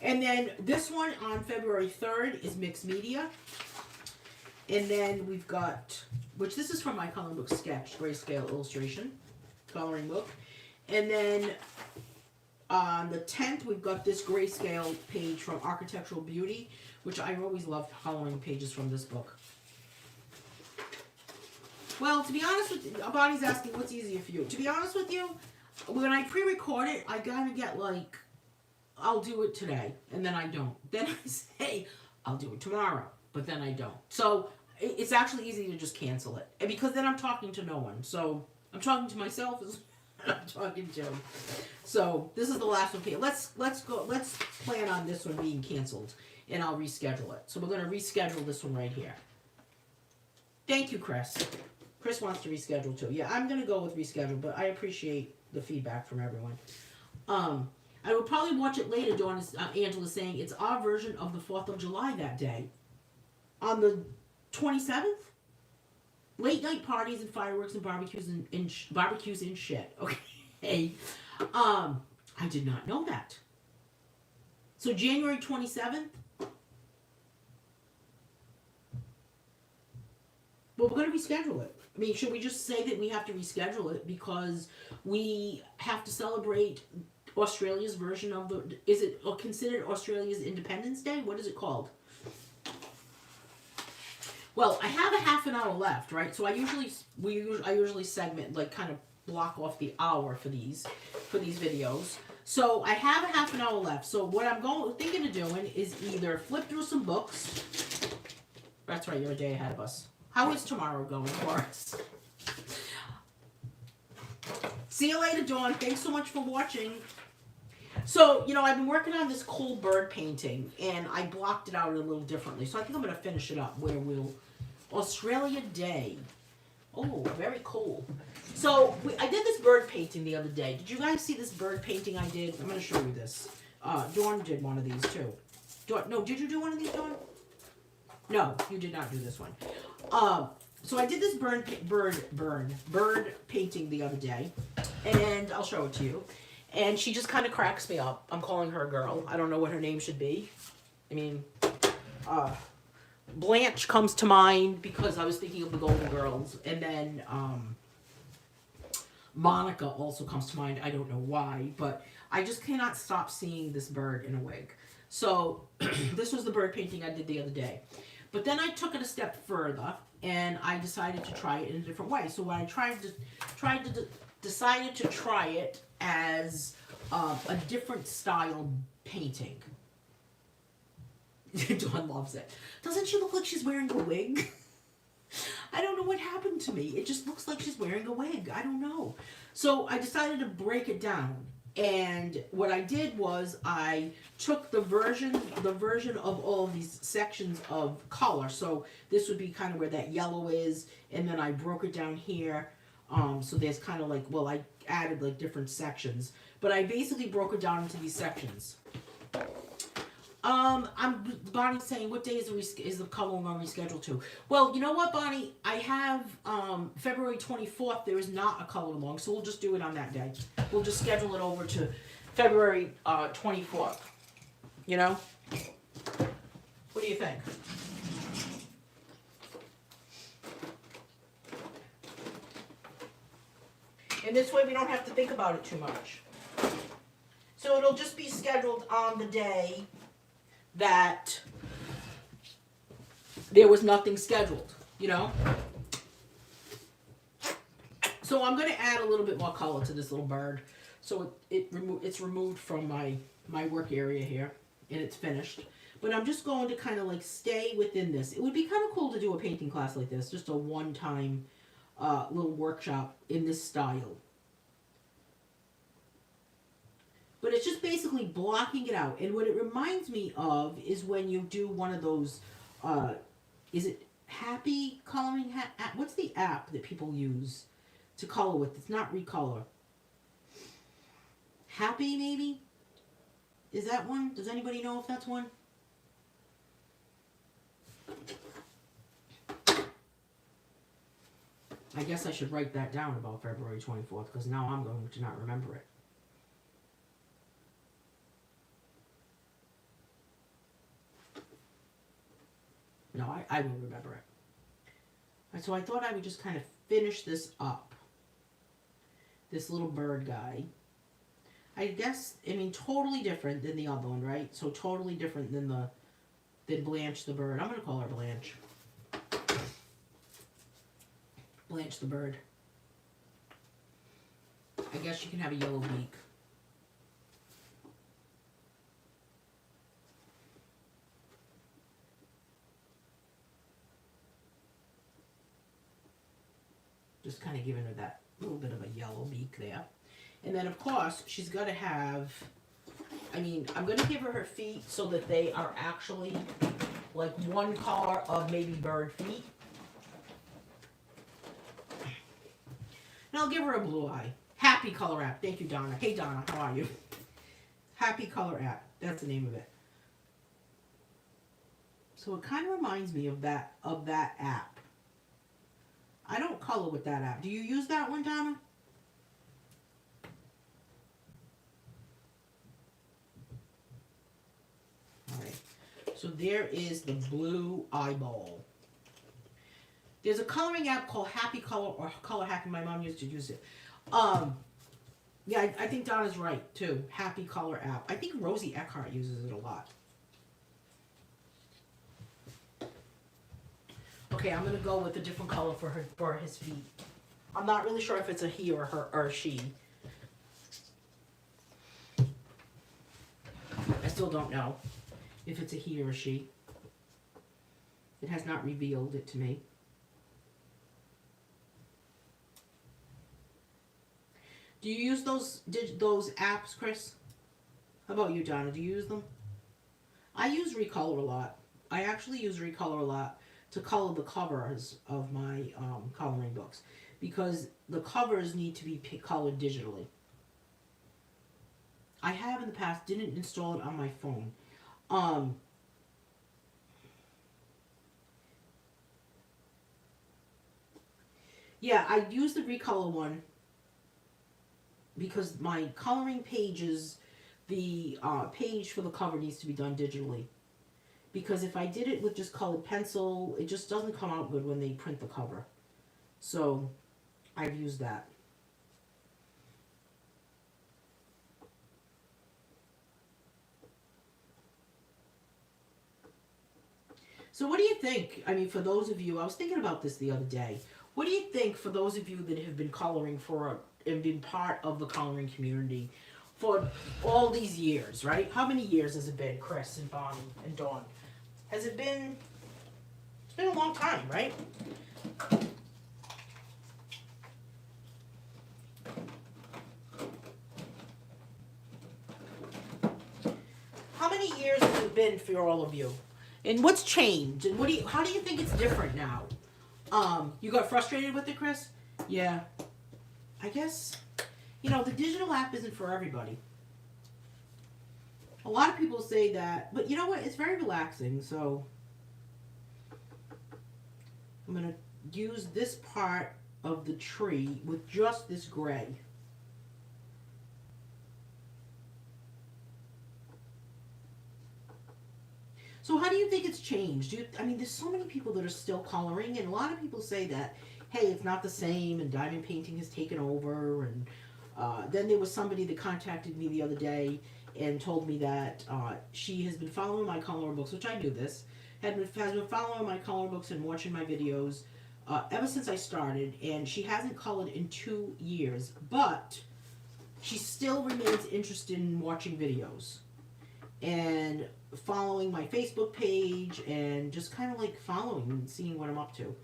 And then this one on February 3rd is mixed media. And then we've got, which this is from my coloring book sketch, Grayscale illustration, coloring book. And then on the 10th, we've got this Grayscale page from Architectural Beauty, which I always love coloring pages from this book. Well, to be honest with you, Bonnie's asking what's easier for you. To be honest with you, when I pre-record it, I gotta get like, I'll do it today, and then I don't. Then I say, I'll do it tomorrow, but then I don't. So it's actually easy to just cancel it. And because then I'm talking to no one. So I'm talking to myself as I'm talking to him. So this is the last one. Okay, let's plan on this one being canceled, and I'll reschedule it. So we're going to reschedule this one right here. Thank you, Chris. Chris wants to reschedule too. Yeah, I'm going to go with reschedule, but I appreciate the feedback from everyone. I will probably watch it later, Dawn. Angela's saying it's our version of the 4th of July that day. On the 27th? Late night parties and fireworks and barbecues and shit. Okay. I did not know that. So January 27th? Well, we're going to reschedule it. I mean, should we just say that we have to reschedule it because we have to celebrate Australia's version of the... Is it considered Australia's Independence Day? What is it called? Well, I have a half an hour left, right? So I usually segment, like, kind of block off the hour for these videos. So I have a half an hour left. So what I'm thinking of doing is either flip through some books. That's right, you're a day ahead of us. How is tomorrow going for us? See you later, Dawn. Thanks so much for watching. So, I've been working on this cool bird painting, and I blocked it out a little differently. So I think I'm going to finish it up where we'll... Australia Day. Oh, very cool. So, I did this bird painting the other day. Did you guys see this bird painting I did? I'm going to show you this. Dawn did one of these, too. No, did you do one of these, Dawn? No, you did not do this one. So I did this bird painting the other day, and I'll show it to you. And she just kind of cracks me up. I'm calling her a girl. I don't know what her name should be. I mean, Blanche comes to mind because I was thinking of the Golden Girls, and then Monica also comes to mind. I don't know why, but I just cannot stop seeing this bird in a wig. So this was the bird painting I did the other day. But then I took it a step further, and I decided to try it in a different way. So when I decided to try it as a different style painting. Dawn loves it. Doesn't she look like she's wearing a wig? I don't know what happened to me. It just looks like she's wearing a wig. I don't know. So I decided to break it down. And what I did was I took the version of all of these sections of color. So this would be kind of where that yellow is, and then I broke it down here. So there's kind of like, well, I added like different sections, but I basically broke it down into these sections. Bonnie's saying, what day is the coloring on rescheduled to? Well, you know what, Bonnie? I have February 24th. There is not a color along, so we'll just do it on that day. We'll just schedule it over to February 24th. You know? What do you think? And this way we don't have to think about it too much. So it'll just be scheduled on the day that there was nothing scheduled, you know? So I'm going to add a little bit more color to this little bird. So it's removed from my work area here, and it's finished. But I'm just going to kind of like stay within this. It would be kind of cool to do a painting class like this, just a one-time little workshop in this style. But it's just basically blocking it out. And what it reminds me of is when you do one of those, is it Happy Coloring? What's the app that people use to color with? It's not Recolor. Happy, maybe? Is that one? Does anybody know if that's one? I guess I should write that down about February 24th, because now I'm going to not remember it. No, I will remember it. So I thought I would just kind of finish this up. This little bird guy. I guess, I mean, totally different than the other one, right? So totally different than Blanche the bird. I'm going to call her Blanche. Blanche the bird. I guess she can have a yellow beak. Just kind of giving her that little bit of a yellow beak there. And then, of course, she's got to have, I mean, I'm going to give her feet so that they are actually like one color of maybe bird feet. And I'll give her a blue eye. Happy Color App. Thank you, Donna. Hey, Donna, how are you? Happy Color App. That's the name of it. So it kind of reminds me of that app. I don't color with that app. Do you use that one, Donna? All right. So there is the blue eyeball. There's a coloring app called Happy Color or Color Happy. My mom used to use it. Yeah, I think Donna's right, too. Happy Color app. I think Rosie Eckhart uses it a lot. Okay, I'm going to go with a different color for his feet. I'm not really sure if it's a he or her or she. I still don't know if it's a he or a she. It has not revealed it to me. Do you use those apps, Chris? How about you, Donna? Do you use them? I use Recolor a lot. I actually use Recolor a lot to color the covers of my coloring books, because the covers need to be colored digitally. I have in the past, didn't install it on my phone. Yeah, I use the Recolor one because my coloring pages, the page for the cover needs to be done digitally. Because if I did it with just colored pencil, it just doesn't come out good when they print the cover. So I've used that. So what do you think? I mean, for those of you, I was thinking about this the other day. What do you think for those of you that have been coloring and been part of the coloring community for all these years, right? How many years has it been, Chris and Bonnie and Dawn? Has it been, it's been a long time, right? How many years has it been for all of you? And what's changed? And how do you think it's different now? You got frustrated with it, Chris? Yeah. I guess, the digital app isn't for everybody. A lot of people say that, but you know what? It's very relaxing. So I'm going to use this part of the tree with just this gray. So how do you think it's changed? I mean, there's so many people that are still coloring, and a lot of people say that, hey, it's not the same, and diamond painting has taken over. And then there was somebody that contacted me the other day and told me that she has been following my coloring books, which I knew this, has been following my coloring books and watching my videos ever since I started, and she hasn't colored in 2 years, but she still remains interested in watching videos and following my Facebook page and just kind of like following and seeing what I'm up to.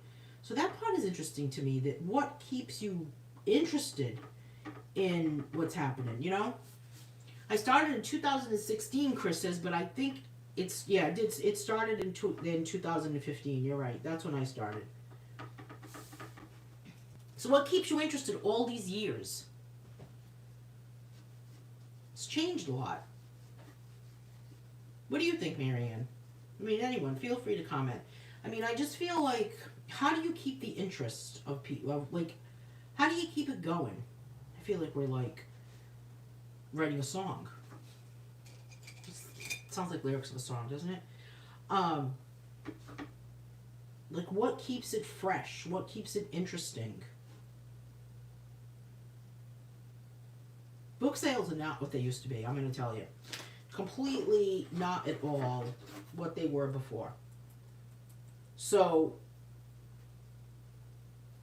So that part is interesting to me, that what keeps you interested in what's happening, you know? I started in 2016, Chris says, but I think it started in 2015. You're right. That's when I started. So what keeps you interested all these years? It's changed a lot. What do you think, Marianne? I mean, anyone, feel free to comment. I mean, I just feel like, how do you keep the interest of people? Like, how do you keep it going? I feel like we're like writing a song. It sounds like lyrics of a song, doesn't it? Like, what keeps it fresh? What keeps it interesting? Book sales are not what they used to be, I'm going to tell you. Completely not at all what they were before. So,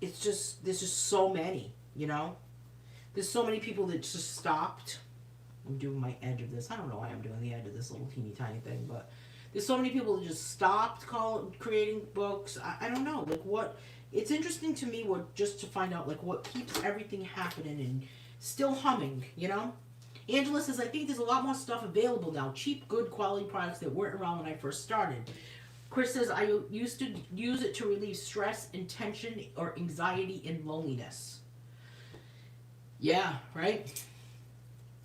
it's just, there's just so many, you know? There's so many people that just stopped. I'm doing my edge of this. I don't know why I'm doing the edge of this little teeny tiny thing, but there's so many people that just stopped creating books. I don't know, like what, it's interesting to me just to find out like what keeps everything happening and still humming, you know? Angela says, I think there's a lot more stuff available now. Cheap, good quality products that weren't around when I first started. Chris says, I used to use it to relieve stress and tension or anxiety and loneliness. Yeah, right?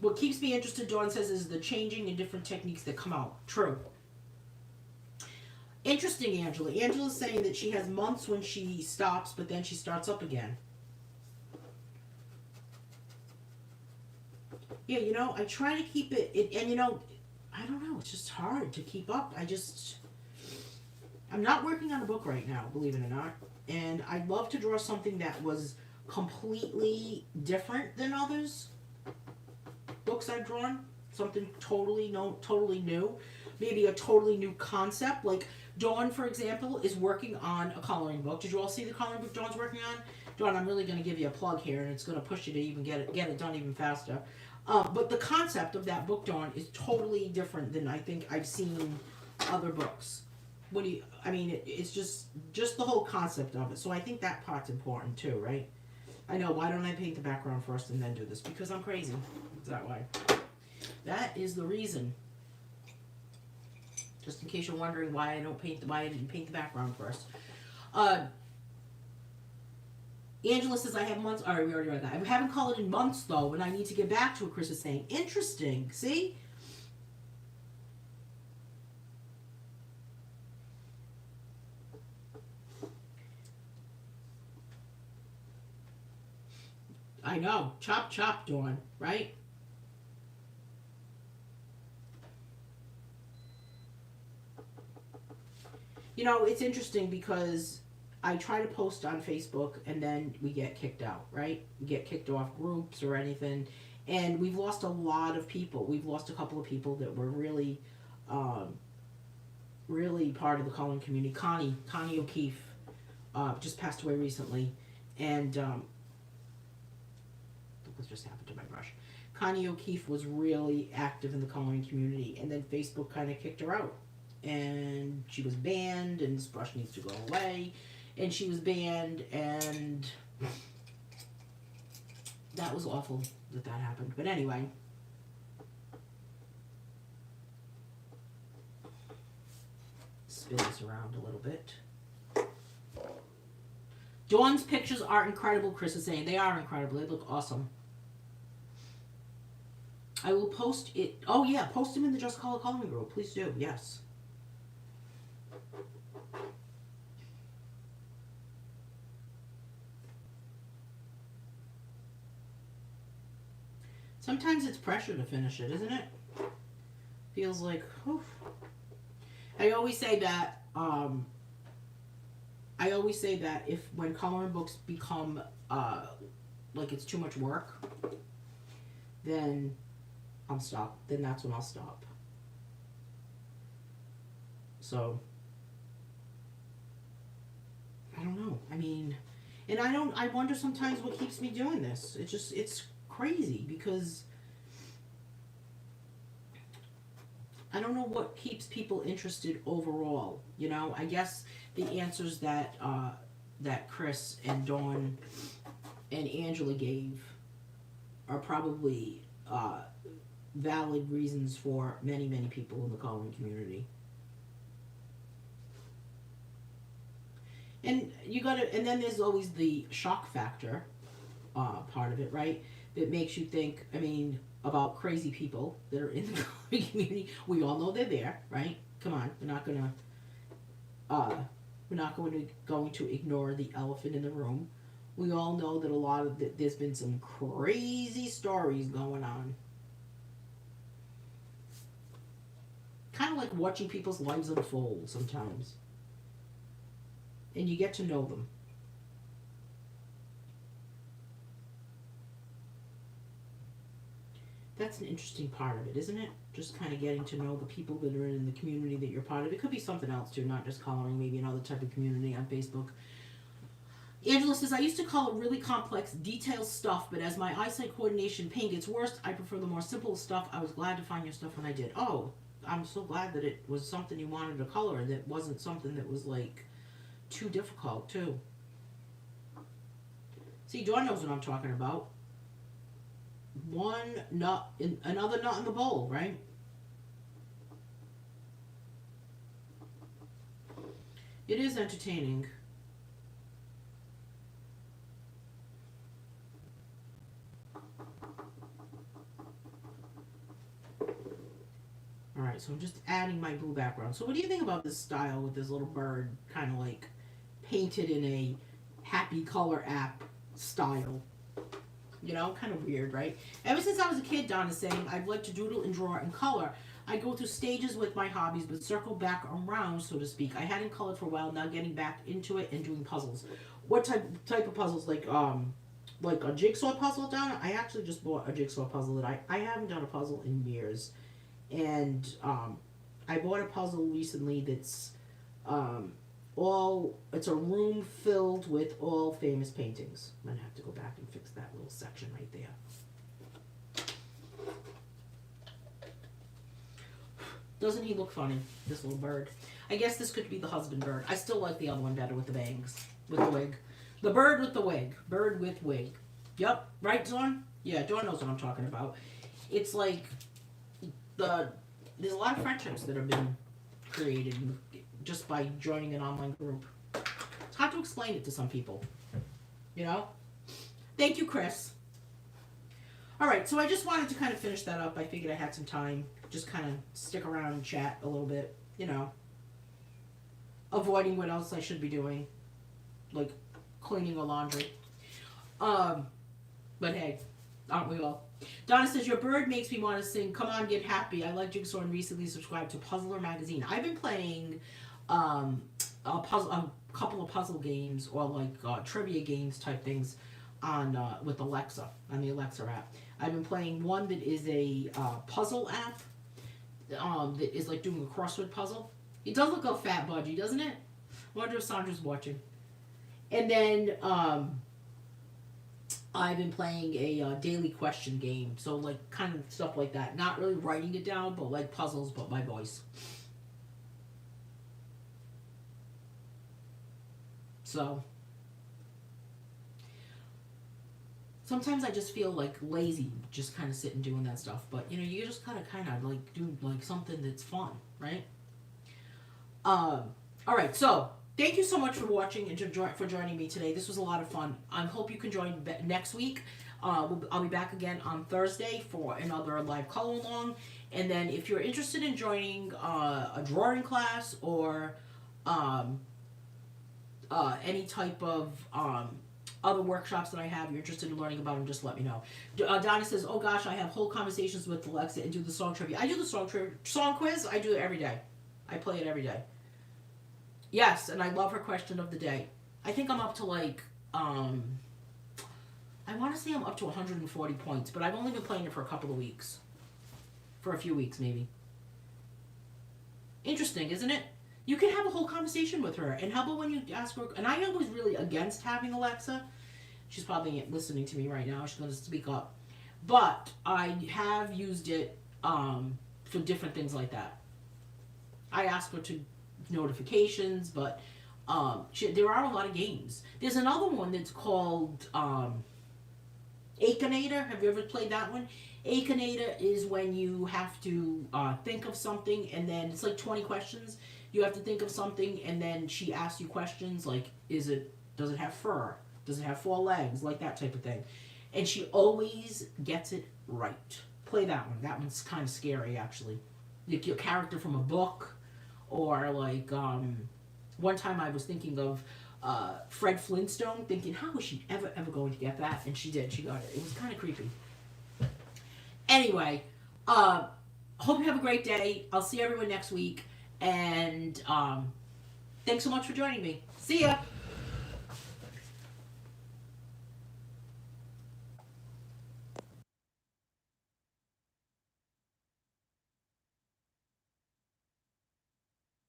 What keeps me interested, Dawn says, is the changing and different techniques that come out. True. Interesting, Angela. Angela's saying that she has months when she stops, but then she starts up again. Yeah, you know, I try to keep it, and you know, I don't know, it's just hard to keep up. I'm not working on a book right now, believe it or not, and I'd love to draw something that was completely different than others books I've drawn, something totally new, maybe a totally new concept. Like Dawn, for example, is working on a coloring book. Did you all see the coloring book Dawn's working on? Dawn, I'm really going to give you a plug here, and it's going to push you to even get it done even faster. But the concept of that book, Dawn, is totally different than I think I've seen other books. It's just the whole concept of it. So I think that part's important too, right? I know, why don't I paint the background first and then do this? Because I'm crazy. Is that why? That is the reason. Just in case you're wondering why I didn't paint the background first. Angela says, I have months. Alright, we already read that. I haven't colored in months, though, and I need to get back to it, Chris is saying. Interesting. See? I know. Chop, chop, Dawn. Right? You know, it's interesting because I try to post on Facebook and then we get kicked out, right? We get kicked off groups or anything. And we've lost a lot of people. We've lost a couple of people that were really, really part of the coloring community. Connie O'Keefe just passed away recently. And look what just happened to my brush. Connie O'Keefe was really active in the coloring community. And then Facebook kind of kicked her out. And she was banned, and this brush needs to go away. And she was banned, and that was awful that happened. But anyway, spin this around a little bit. Dawn's pictures are incredible, Chris is saying. They are incredible. They look awesome. I will post it. Oh yeah, post them in the Just Color Coloring group. Please do. Yes. Sometimes it's pressure to finish it, isn't it? Feels like, oof. I always say that. I always say that if when coloring books become like it's too much work, then I'll stop. Then that's when I'll stop. So I don't know. I mean, and I don't. I wonder sometimes what keeps me doing this. It's crazy because I don't know what keeps people interested overall. You know, I guess the answers that that Chris and Dawn and Angela gave are probably valid reasons for many people in the coloring community. And you gotta, and then there's always the shock factor part of it, right? That makes you think. I mean, about crazy people that are in the coloring community. We all know they're there, right? Come on, we're not going to ignore the elephant in the room. We all know that a lot of there's been some crazy stories going on. Kind of like watching people's lives unfold sometimes. And you get to know them. That's an interesting part of it, isn't it? Just kind of getting to know the people that are in the community that you're part of. It could be something else too, not just coloring, maybe another type of community on Facebook. Angela says, I used to color really complex, detailed stuff, but as my eyesight coordination pain gets worse, I prefer the more simple stuff. I was glad to find your stuff when I did. Oh, I'm so glad that it was something you wanted to color and that wasn't something that was like too difficult too. See, Dawn knows what I'm talking about. One nut in another nut in the bowl, right? It is entertaining. Alright, so I'm just adding my blue background. So what do you think about this style with this little bird kind of like painted in a happy color app style? You know, kind of weird, right? Ever since I was a kid, Don is saying, I'd like to doodle and draw and color. I go through stages with my hobbies, but circle back around, so to speak. I hadn't colored for a while, now getting back into it and doing puzzles. What type of puzzles? Like a jigsaw puzzle, Donna? I actually just bought a jigsaw puzzle that I haven't done a puzzle in years. And I bought a puzzle recently that's it's a room filled with all famous paintings. I'm gonna have to go back and fix that little section right there. Doesn't he look funny, this little bird? I guess this could be the husband bird. I still like the other one better with the bangs, with the wig. The bird with the wig. Bird with wig. Yep, right, Dawn? Yeah, Dawn knows what I'm talking about. It's like there's a lot of friendships that have been created just by joining an online group. It's hard to explain it to some people, you know? Thank you, Chris. All right, so I just wanted to kind of finish that up. I figured I had some time. Just kind of stick around and chat a little bit, you know? Avoiding what else I should be doing, like cleaning or laundry. But hey, aren't we all? Donna says, your bird makes me want to sing Come On Get Happy. I like Jigsaw and recently subscribed to Puzzler Magazine. I've been playing a couple of puzzle games or like trivia games type things on with Alexa, on the Alexa app. I've been playing one that is a puzzle app that is like doing a crossword puzzle. It does look a fat budgie, doesn't it? I wonder if Sandra's watching. And then I've been playing a daily question game, so like kind of stuff like that. Not really writing it down, but like puzzles, but by voice. So sometimes I just feel like lazy, just kind of sitting doing that stuff. But you know, you just gotta kind of like do like something that's fun, right? All right, so thank you so much for watching and for joining me today. This was a lot of fun. I hope you can join next week. I'll be back again on Thursday for another live color along. And then if you're interested in joining a drawing class or any type of other workshops that I have, you're interested in learning about them, just let me know. Donna says, oh gosh, I have whole conversations with Alexa and do the song trivia. I do the song quiz. I do it every day. I play it every day. Yes, and I love her question of the day. I think I'm up to like, I want to say I'm up to 140 points, but I've only been playing it for a couple of weeks. For a few weeks, maybe. Interesting, isn't it? You can have a whole conversation with her. And how about when you ask her, and I was really against having Alexa. She's probably listening to me right now. She's going to speak up. But I have used it for different things like that. I ask her to notifications, but there are a lot of games. There's another one that's called Akinator. Have you ever played that one? Akinator is when you have to think of something, and then it's like 20 questions. You have to think of something, and then she asks you questions like, does it have fur? Does it have 4 legs? Like that type of thing. And she always gets it right. Play that one. That one's kind of scary, actually. Like your character from a book, or like one time I was thinking of Fred Flintstone, thinking, how is she ever going to get that? And she did. She got it. It was kind of creepy. Anyway, hope you have a great day. I'll see everyone next week. And thanks so much for joining me. See ya!